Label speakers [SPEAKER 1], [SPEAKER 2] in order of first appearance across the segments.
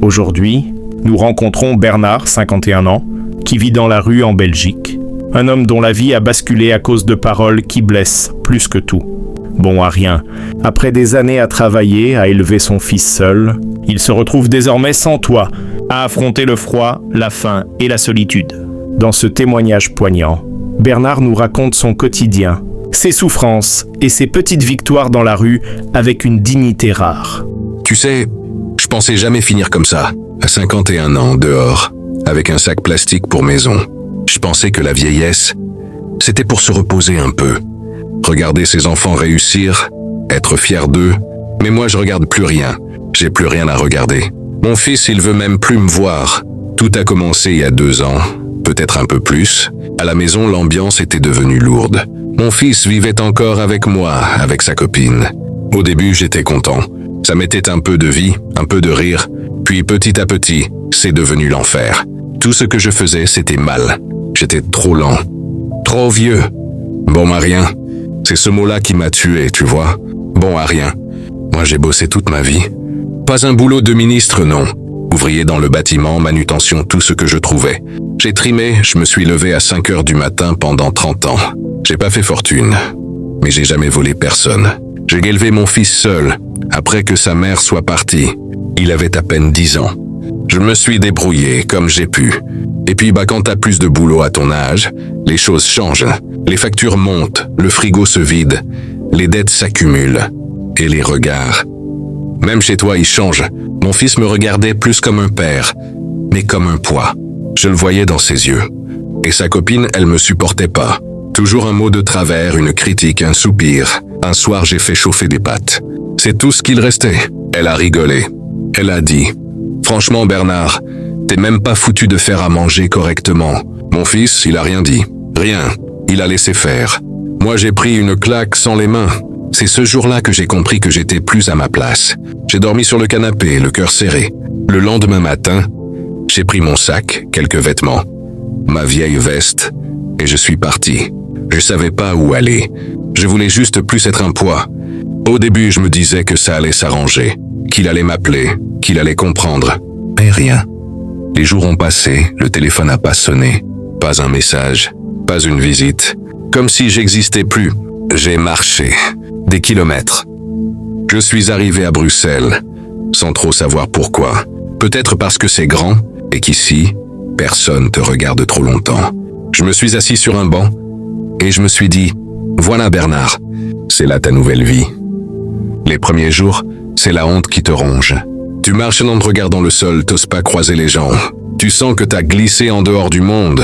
[SPEAKER 1] Aujourd'hui, nous rencontrons Bernard, 51 ans, qui vit dans la rue en Belgique. Un homme dont la vie a basculé à cause de paroles qui blessent plus que tout. Bon à rien. Après des années à travailler, à élever son fils seul, il se retrouve désormais sans toit, à affronter le froid, la faim et la solitude. Dans ce témoignage poignant, Bernard nous raconte son quotidien, ses souffrances et ses petites victoires dans la rue avec une dignité rare.
[SPEAKER 2] Tu sais, je pensais jamais finir comme ça, à 51 ans, dehors, avec un sac plastique pour maison. Je pensais que la vieillesse, c'était pour se reposer un peu. Regarder ses enfants réussir, être fier d'eux, mais moi je regarde plus rien. J'ai plus rien à regarder. Mon fils, il veut même plus me voir. Tout a commencé il y a 2 ans, peut-être un peu plus. À la maison, l'ambiance était devenue lourde. Mon fils vivait encore avec moi, avec sa copine. Au début, j'étais content. Ça mettait un peu de vie, un peu de rire. Puis petit à petit, c'est devenu l'enfer. Tout ce que je faisais, c'était mal. J'étais trop lent, trop vieux. Bon à rien. C'est ce mot-là qui m'a tué, tu vois. Bon à rien. Moi, j'ai bossé toute ma vie. Pas un boulot de ministre, non. Ouvrier dans le bâtiment, manutention, tout ce que je trouvais. J'ai trimé, je me suis levé à 5 heures du matin pendant 30 ans. J'ai pas fait fortune, mais j'ai jamais volé personne. J'ai élevé mon fils seul, après que sa mère soit partie. Il avait à peine 10 ans. Je me suis débrouillé comme j'ai pu. Et puis quand t'as plus de boulot à ton âge, les choses changent. Les factures montent, le frigo se vide, les dettes s'accumulent. Et les regards. Même chez toi, ils changent. Mon fils me regardait plus comme un père, mais comme un poids. Je le voyais dans ses yeux. Et sa copine, elle me supportait pas. Toujours un mot de travers, une critique, un soupir. Un soir, j'ai fait chauffer des pâtes. C'est tout ce qu'il restait. Elle a rigolé. Elle a dit « Franchement, Bernard, t'es même pas foutu de faire à manger correctement. » Mon fils, il a rien dit. Rien. Il a laissé faire. Moi, j'ai pris une claque sans les mains. C'est ce jour-là que j'ai compris que j'étais plus à ma place. J'ai dormi sur le canapé, le cœur serré. Le lendemain matin, j'ai pris mon sac, quelques vêtements, ma vieille veste, et je suis parti. Je savais pas où aller. Je voulais juste plus être un poids. Au début, je me disais que ça allait s'arranger, qu'il allait m'appeler, qu'il allait comprendre. Mais rien. Les jours ont passé, le téléphone n'a pas sonné. Pas un message, pas une visite. Comme si j'existais plus. J'ai marché. Des kilomètres. Je suis arrivé à Bruxelles, sans trop savoir pourquoi. Peut-être parce que c'est grand, et qu'ici, personne te regarde trop longtemps. Je me suis assis sur un banc, et je me suis dit, voilà Bernard, c'est là ta nouvelle vie. Les premiers jours, c'est la honte qui te ronge. Tu marches en te regardant le sol, t'oses pas croiser les gens. Tu sens que t'as glissé en dehors du monde,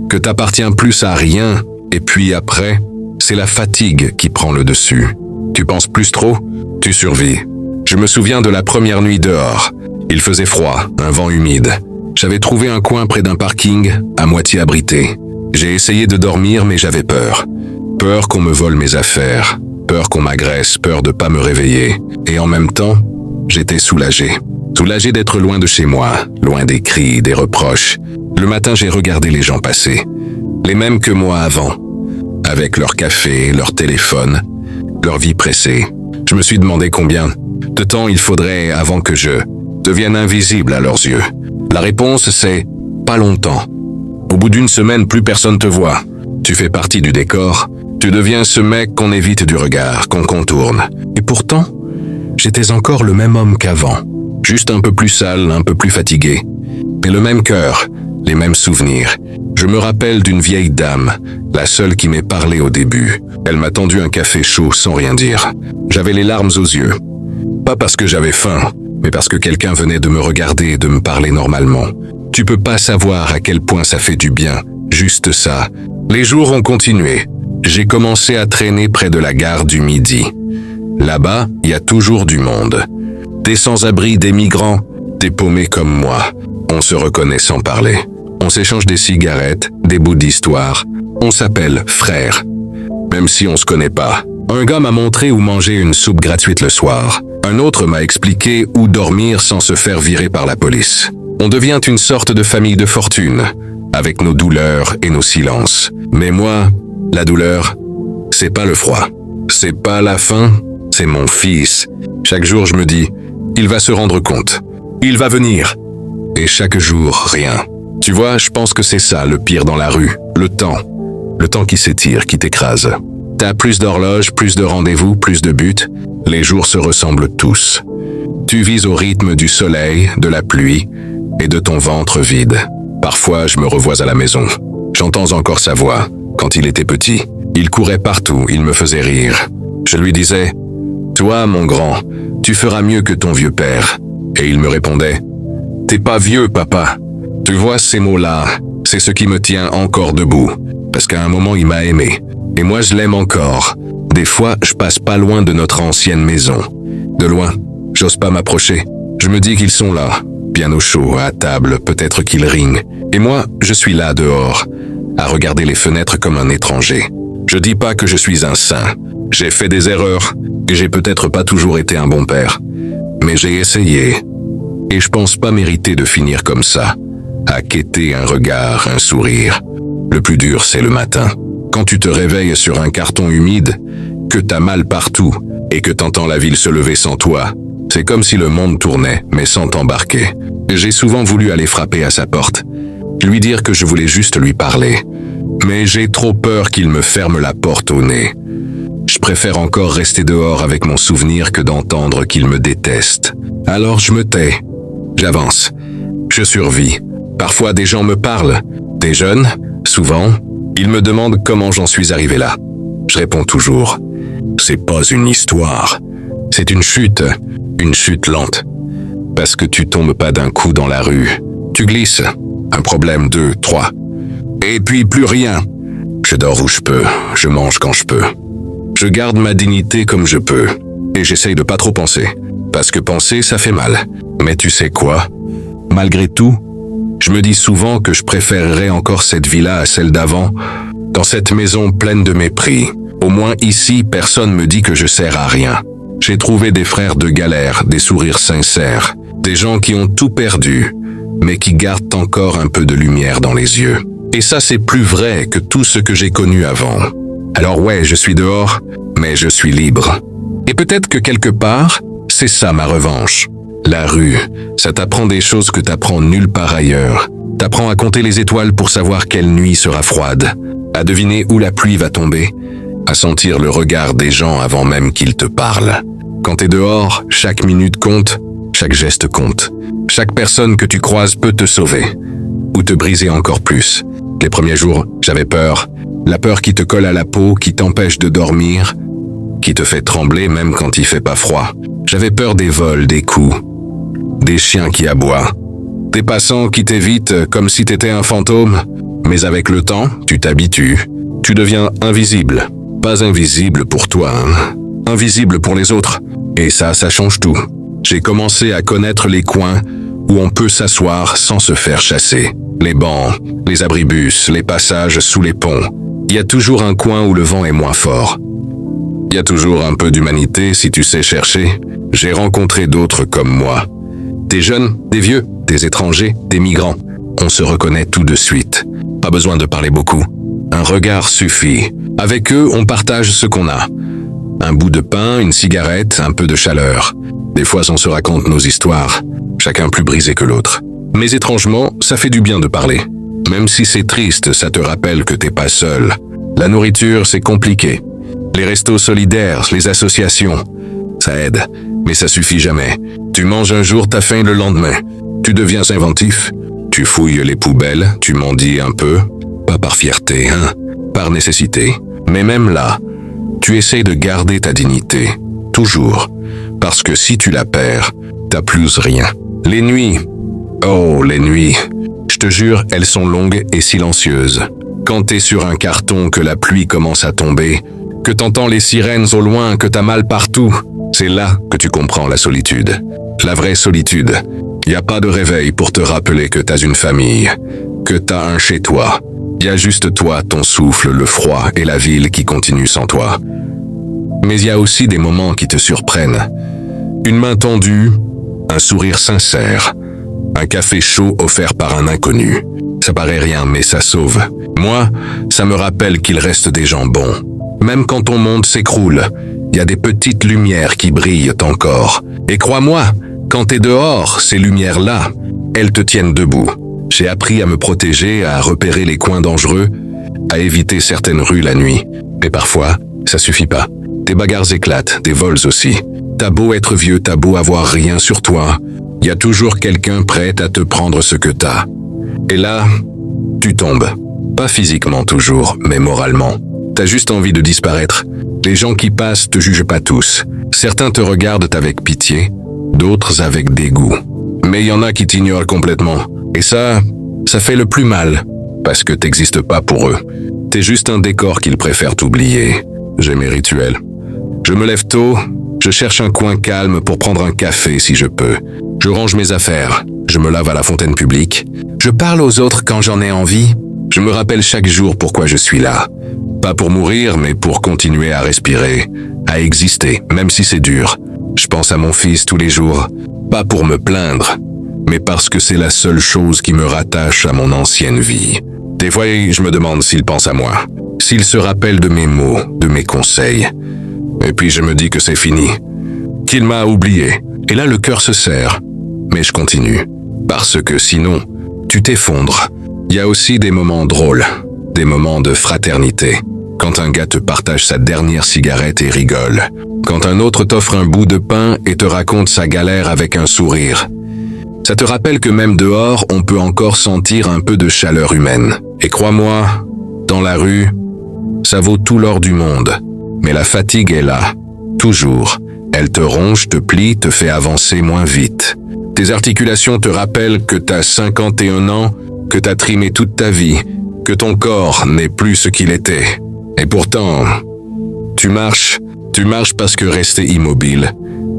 [SPEAKER 2] que t'appartiens plus à rien, et puis après, c'est la fatigue qui prend le dessus. Tu penses plus trop, tu survis. Je me souviens de la première nuit dehors. Il faisait froid, un vent humide. J'avais trouvé un coin près d'un parking, à moitié abrité. J'ai essayé de dormir, mais j'avais peur. Peur qu'on me vole mes affaires, peur qu'on m'agresse, peur de pas me réveiller. Et en même temps, j'étais soulagé. Soulagé d'être loin de chez moi, loin des cris, des reproches. Le matin, j'ai regardé les gens passer. Les mêmes que moi avant. Avec leur café, leur téléphone, leur vie pressée. Je me suis demandé combien de temps il faudrait avant que je devienne invisible à leurs yeux. La réponse, c'est pas longtemps. Au bout d'1 semaine, plus personne te voit. Tu fais partie du décor. Tu deviens ce mec qu'on évite du regard, qu'on contourne. Et pourtant, j'étais encore le même homme qu'avant. Juste un peu plus sale, un peu plus fatigué. Mais le même cœur, les mêmes souvenirs. Je me rappelle d'une vieille dame, la seule qui m'ait parlé au début. Elle m'a tendu un café chaud sans rien dire. J'avais les larmes aux yeux. Pas parce que j'avais faim, mais parce que quelqu'un venait de me regarder et de me parler normalement. Tu peux pas savoir à quel point ça fait du bien, juste ça. Les jours ont continué. J'ai commencé à traîner près de la gare du Midi. Là-bas, il y a toujours du monde. Des sans-abri, des migrants, des paumés comme moi. On se reconnaît sans parler. On s'échange des cigarettes, des bouts d'histoire. On s'appelle frères. Même si on se connaît pas. Un gars m'a montré où manger une soupe gratuite le soir. Un autre m'a expliqué où dormir sans se faire virer par la police. On devient une sorte de famille de fortune, avec nos douleurs et nos silences. Mais moi, la douleur, c'est pas le froid. C'est pas la faim, c'est mon fils. Chaque jour, je me dis, il va se rendre compte. Il va venir. Et chaque jour, rien. Tu vois, je pense que c'est ça le pire dans la rue, le temps. Le temps qui s'étire, qui t'écrase. T'as plus d'horloges, plus de rendez-vous, plus de buts. Les jours se ressemblent tous. Tu vis au rythme du soleil, de la pluie et de ton ventre vide. Parfois, je me revois à la maison. J'entends encore sa voix. Quand il était petit, il courait partout, il me faisait rire. Je lui disais « Toi, mon grand, tu feras mieux que ton vieux père. » Et il me répondait « T'es pas vieux, papa. » Tu vois, ces mots-là, c'est ce qui me tient encore debout. Parce qu'à un moment, il m'a aimé. Et moi, je l'aime encore. Des fois, je passe pas loin de notre ancienne maison. De loin, j'ose pas m'approcher. Je me dis qu'ils sont là, bien au chaud, à table, peut-être qu'ils rient. Et moi, je suis là dehors, à regarder les fenêtres comme un étranger. Je dis pas que je suis un saint. J'ai fait des erreurs, et j'ai peut-être pas toujours été un bon père. Mais j'ai essayé. Et je pense pas mériter de finir comme ça, à quêter un regard, un sourire. Le plus dur, c'est le matin. Quand tu te réveilles sur un carton humide, que t'as mal partout, et que t'entends la ville se lever sans toi. C'est comme si le monde tournait, mais sans t'embarquer. J'ai souvent voulu aller frapper à sa porte, lui dire que je voulais juste lui parler. Mais j'ai trop peur qu'il me ferme la porte au nez. Je préfère encore rester dehors avec mon souvenir que d'entendre qu'il me déteste. Alors je me tais. J'avance. Je survis. Parfois des gens me parlent. Des jeunes, souvent, ils me demandent comment j'en suis arrivé là. Je réponds toujours. C'est pas une histoire. C'est une chute lente. Parce que tu tombes pas d'un coup dans la rue. Tu glisses. Un problème, 2, 3. Et puis plus rien. Je dors où je peux. Je mange quand je peux. Je garde ma dignité comme je peux. Et j'essaye de pas trop penser. Parce que penser, ça fait mal. Mais tu sais quoi? Malgré tout, je me dis souvent que je préférerais encore cette vie-là à celle d'avant, dans cette maison pleine de mépris. Au moins ici, personne me dit que je sers à rien. J'ai trouvé des frères de galère, des sourires sincères, des gens qui ont tout perdu, mais qui gardent encore un peu de lumière dans les yeux. Et ça, c'est plus vrai que tout ce que j'ai connu avant. Alors ouais, je suis dehors, mais je suis libre. Et peut-être que quelque part, c'est ça ma revanche. La rue, ça t'apprend des choses que t'apprends nulle part ailleurs. T'apprends à compter les étoiles pour savoir quelle nuit sera froide, à deviner où la pluie va tomber, à sentir le regard des gens avant même qu'ils te parlent. Quand t'es dehors, chaque minute compte, chaque geste compte. Chaque personne que tu croises peut te sauver, ou te briser encore plus. Les premiers jours, j'avais peur. La peur qui te colle à la peau, qui t'empêche de dormir, qui te fait trembler même quand il fait pas froid. J'avais peur des vols, des coups, des chiens qui aboient, des passants qui t'évitent comme si t'étais un fantôme. Mais avec le temps, tu t'habitues. Tu deviens invisible. Pas invisible pour toi, hein. Invisible pour les autres. Et ça change tout. J'ai commencé à connaître les coins où on peut s'asseoir sans se faire chasser. Les bancs, les abribus, les passages sous les ponts. Il y a toujours un coin où le vent est moins fort. Il y a toujours un peu d'humanité si tu sais chercher. J'ai rencontré d'autres comme moi. Des jeunes, des vieux, des étrangers, des migrants. On se reconnaît tout de suite. Pas besoin de parler beaucoup. Un regard suffit. Avec eux, on partage ce qu'on a. Un bout de pain, une cigarette, un peu de chaleur. Des fois, on se raconte nos histoires, chacun plus brisé que l'autre. Mais étrangement, ça fait du bien de parler. Même si c'est triste, ça te rappelle que t'es pas seul. La nourriture, c'est compliqué. Les restos solidaires, les associations, ça aide, mais ça suffit jamais. Tu manges un jour, t'as faim le lendemain. Tu deviens inventif. Tu fouilles les poubelles, tu mendis un peu. Pas par fierté, hein, par nécessité. Mais même là, tu essayes de garder ta dignité. Toujours. Parce que si tu la perds, t'as plus rien. Les nuits. Oh, les nuits. Je te jure, elles sont longues et silencieuses. Quand t'es sur un carton, que la pluie commence à tomber, que t'entends les sirènes au loin, que t'as mal partout, c'est là que tu comprends la solitude. La vraie solitude. Y a pas de réveil pour te rappeler que t'as une famille, que t'as un chez toi. Y a juste toi, ton souffle, le froid et la ville qui continue sans toi. Mais y a aussi des moments qui te surprennent. Une main tendue, un sourire sincère, un café chaud offert par un inconnu. Ça paraît rien, mais ça sauve. Moi, ça me rappelle qu'il reste des gens bons. Même quand ton monde s'écroule, y a des petites lumières qui brillent encore. Et crois-moi, quand t'es dehors, ces lumières-là, elles te tiennent debout. J'ai appris à me protéger, à repérer les coins dangereux, à éviter certaines rues la nuit. Mais parfois, ça suffit pas. Des bagarres éclatent, des vols aussi. T'as beau être vieux, t'as beau avoir rien sur toi, y a toujours quelqu'un prêt à te prendre ce que t'as. Et là, tu tombes. Pas physiquement toujours, mais moralement. T'as juste envie de disparaître. Les gens qui passent te jugent pas tous. Certains te regardent avec pitié, d'autres avec dégoût. Mais il y en a qui t'ignorent complètement. Et ça fait le plus mal, parce que t'existes pas pour eux. T'es juste un décor qu'ils préfèrent oublier. J'ai mes rituels. Je me lève tôt, je cherche un coin calme pour prendre un café si je peux. Je range mes affaires, je me lave à la fontaine publique. Je parle aux autres quand j'en ai envie. Je me rappelle chaque jour pourquoi je suis là. Pas pour mourir, mais pour continuer à respirer, à exister, même si c'est dur. Je pense à mon fils tous les jours, pas pour me plaindre, mais parce que c'est la seule chose qui me rattache à mon ancienne vie. Des fois, je me demande s'il pense à moi, s'il se rappelle de mes mots, de mes conseils. Et puis je me dis que c'est fini, qu'il m'a oublié. Et là, le cœur se serre. Mais je continue, parce que sinon, tu t'effondres. Il y a aussi des moments drôles, des moments de fraternité. Quand un gars te partage sa dernière cigarette et rigole. Quand un autre t'offre un bout de pain et te raconte sa galère avec un sourire. Ça te rappelle que même dehors, on peut encore sentir un peu de chaleur humaine. Et crois-moi, dans la rue, ça vaut tout l'or du monde. Mais la fatigue est là, toujours. Elle te ronge, te plie, te fait avancer moins vite. Tes articulations te rappellent que t'as 51 ans, que t'as trimé toute ta vie, que ton corps n'est plus ce qu'il était. Et pourtant, tu marches parce que rester immobile,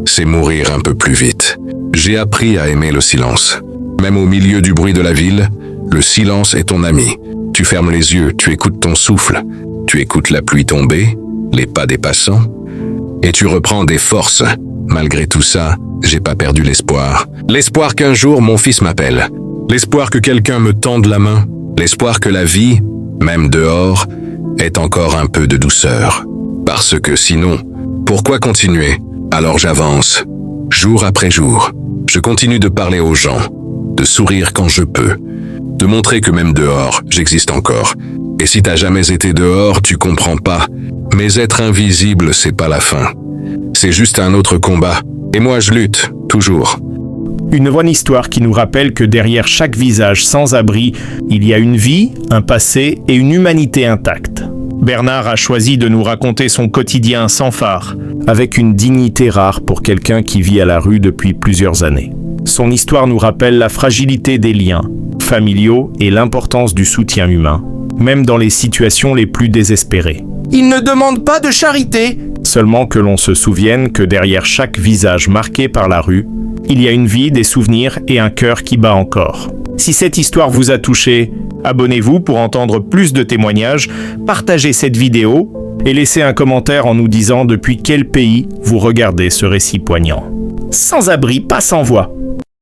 [SPEAKER 2] c'est mourir un peu plus vite. J'ai appris à aimer le silence. Même au milieu du bruit de la ville, le silence est ton ami. Tu fermes les yeux, tu écoutes ton souffle, tu écoutes la pluie tomber, les pas des passants, et tu reprends des forces. Malgré tout ça, j'ai pas perdu l'espoir. L'espoir qu'un jour mon fils m'appelle. L'espoir que quelqu'un me tende la main. L'espoir que la vie, même dehors, ait encore un peu de douceur. Parce que sinon, pourquoi continuer? Alors j'avance, jour après jour. Je continue de parler aux gens, de sourire quand je peux, de montrer que même dehors, j'existe encore. Et si t'as jamais été dehors, tu comprends pas. Mais être invisible, c'est pas la fin. C'est juste un autre combat. Et moi, je lutte, toujours.
[SPEAKER 1] Une bonne histoire qui nous rappelle que derrière chaque visage sans abri, il y a une vie, un passé et une humanité intacte. Bernard a choisi de nous raconter son quotidien sans phare, avec une dignité rare pour quelqu'un qui vit à la rue depuis plusieurs années. Son histoire nous rappelle la fragilité des liens familiaux et l'importance du soutien humain, même dans les situations les plus désespérées.
[SPEAKER 3] Il ne demande pas de charité.
[SPEAKER 1] Seulement que l'on se souvienne que derrière chaque visage marqué par la rue, il y a une vie, des souvenirs et un cœur qui bat encore. Si cette histoire vous a touché, abonnez-vous pour entendre plus de témoignages, partagez cette vidéo et laissez un commentaire en nous disant depuis quel pays vous regardez ce récit poignant. Sans abri, pas sans voix.